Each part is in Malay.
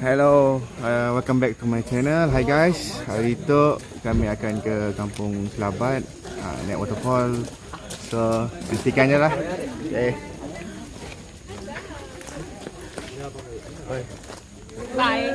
Hello, welcome back to my channel. Hi guys, hari itu kami akan ke Kampung Selabat, naik waterfall. So, nantikan je lah. Okay. Bye.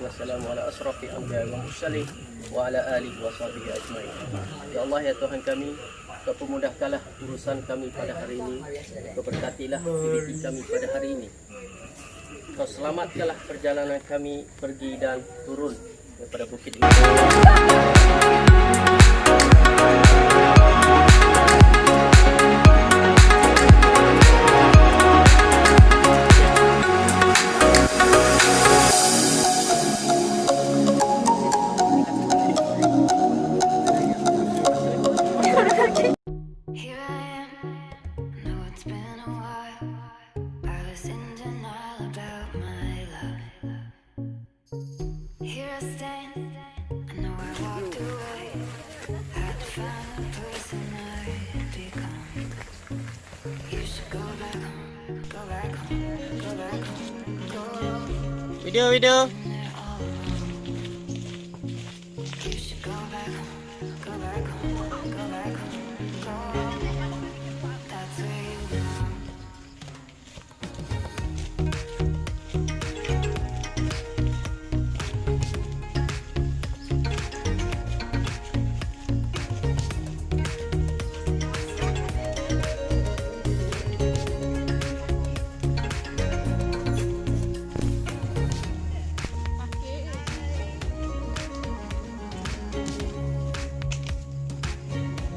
Wassalamu ala asrafi amik wa ala alihi wa sahbihi ajmain. Ya Allah, ya Tuhan kami, Kau pemudahkanlah urusan kami pada hari ini. Kau berkatilah aktiviti kami pada hari ini. Kau selamatkanlah perjalanan kami pergi dan turun daripada bukit ini. Video.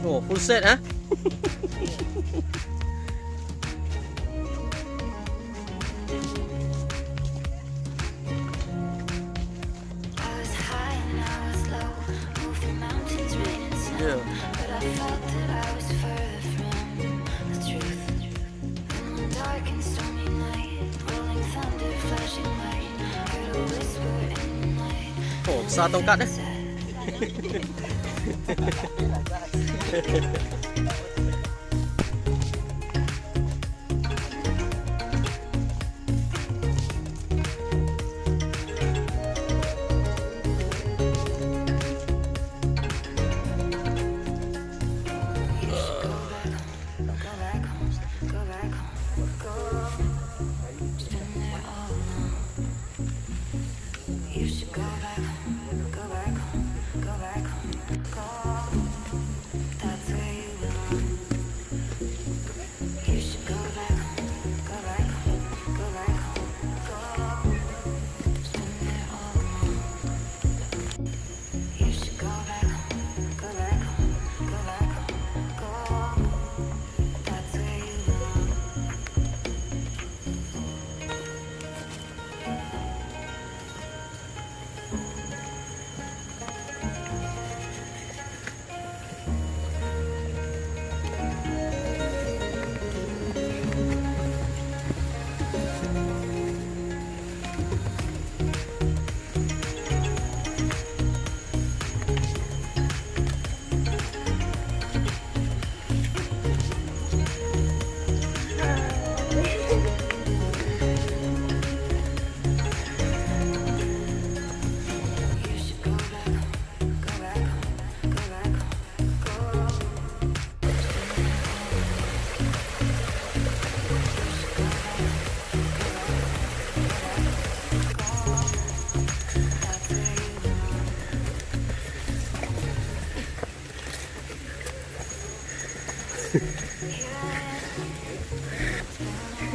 Oh, full set ah. Oh, besar tongkat dah.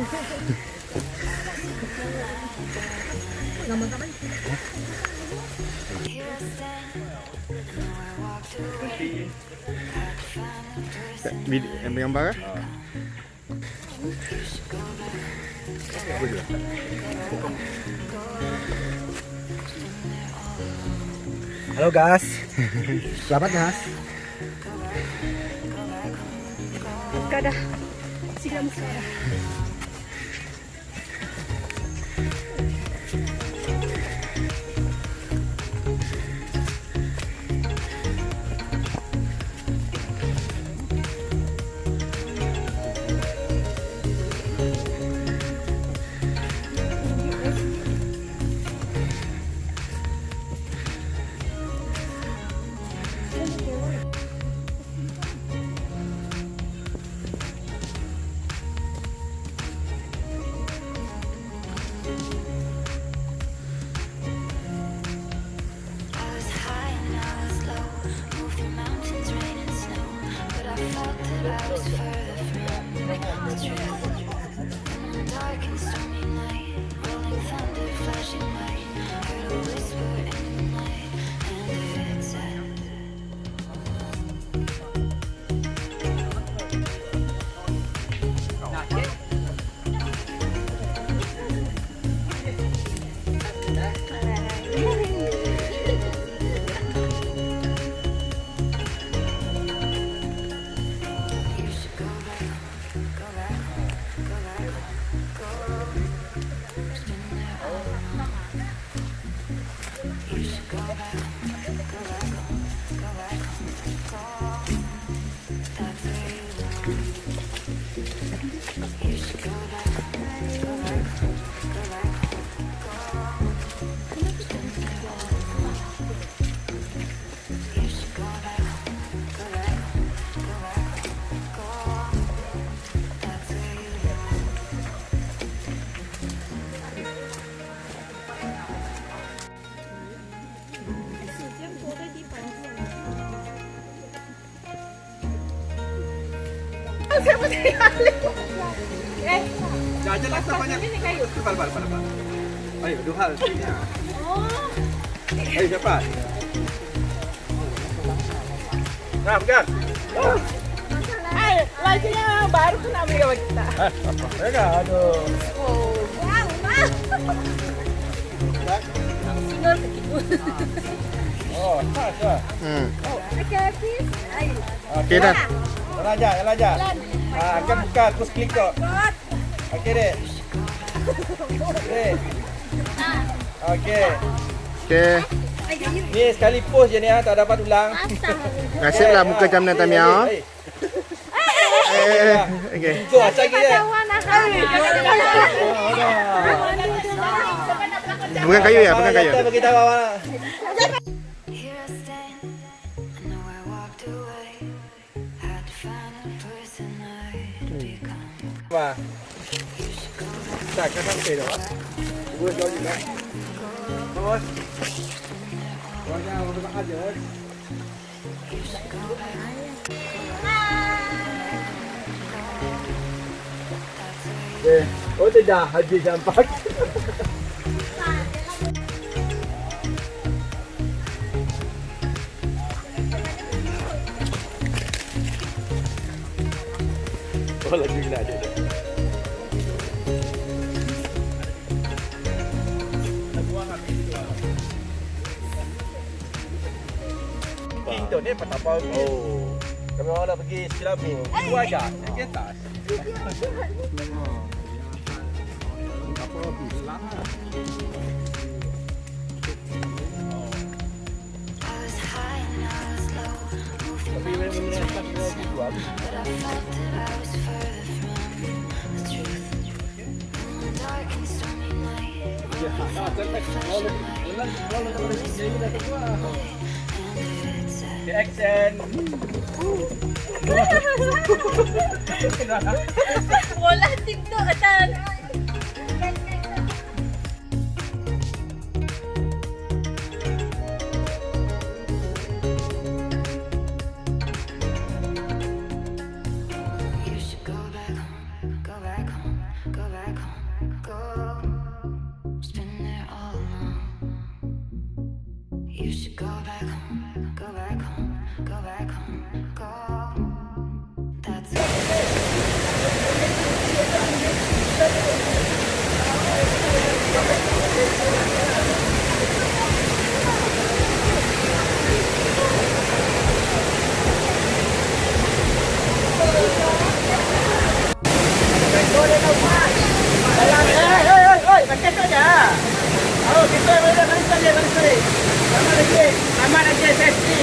Ambil gambar kan? Halo guys. Selamat guys. Kada. Silam suara. Jalan lah banyak. Cepat. Ayo, dua hal sini. Ayo cepat. Nah, pegang. Lajunya baru kena ambil sama kita. Pegang, aduh. Single begitu. Oh, pas lah. Okey, habis. Ayo. Okey dah. Jalan aja. Akan buka, terus klik kok. Okey dek. Okey. Okey. Ni sekali post je ni tak dapat ulang. Nasiblah muka macam ni Tamia. Okey. Tu acak dia. Pegang kayu ya, pegang kayu. Kita bagi tahu awak. Wah. Tak kan sampai dah. Gua jauh juga. Bos. Wajah orang aja. Oh tidak habis campak. Oh lagi kena ada. Itu ni patapa. Oh. Kami orang nak pergi Silami. Dua aja. Di atas. Tapi memang tak jual. The accent. Bola TikTok atan. Go back home, go back go back home, go back home, go back home, go. That's Pakai saja. Oh, kita boleh balik saja. Sama lagi safety.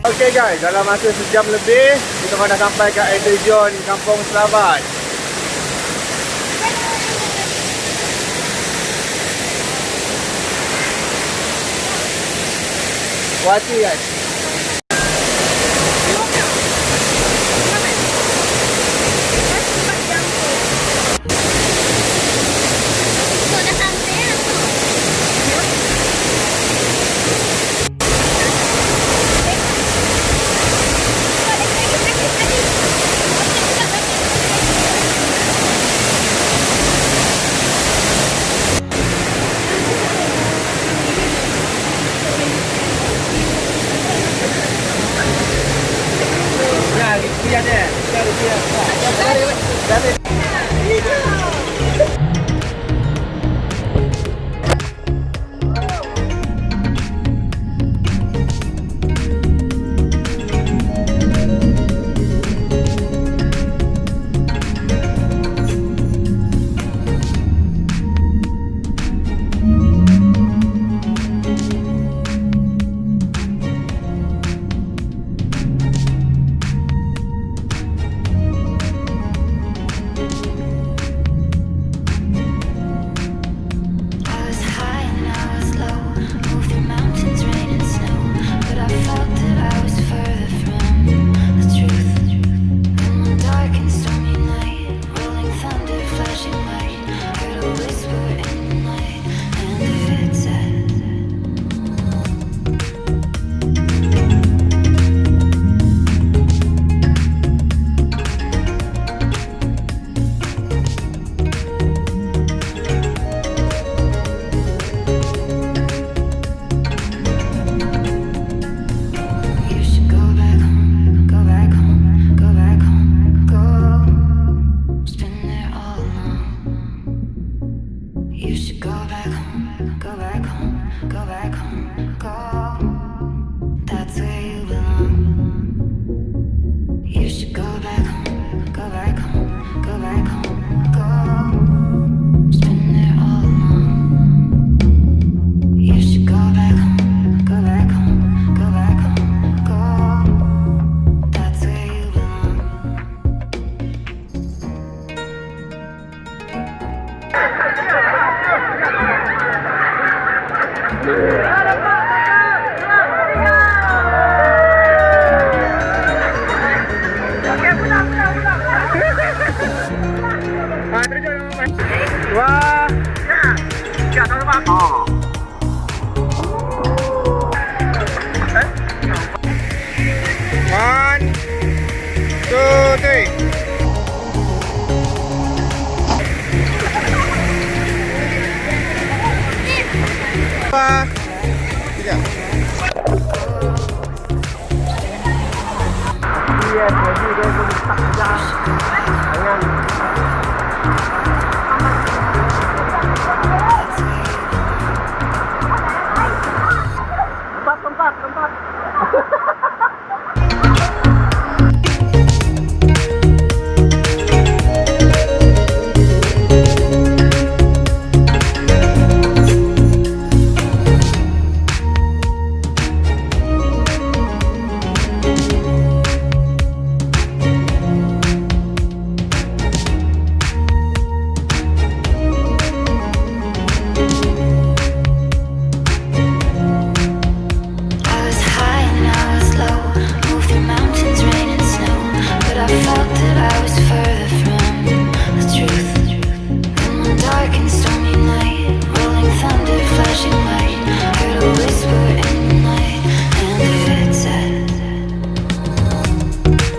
Okay guys, dalam masa sejam lebih kita dah sampai ke air terjun Kampung Selabat. Wati guys. Wah. Ya, tahu Pak. Oh. One, two, three. Dua, tiga. Iya, jadi dia tak jalan.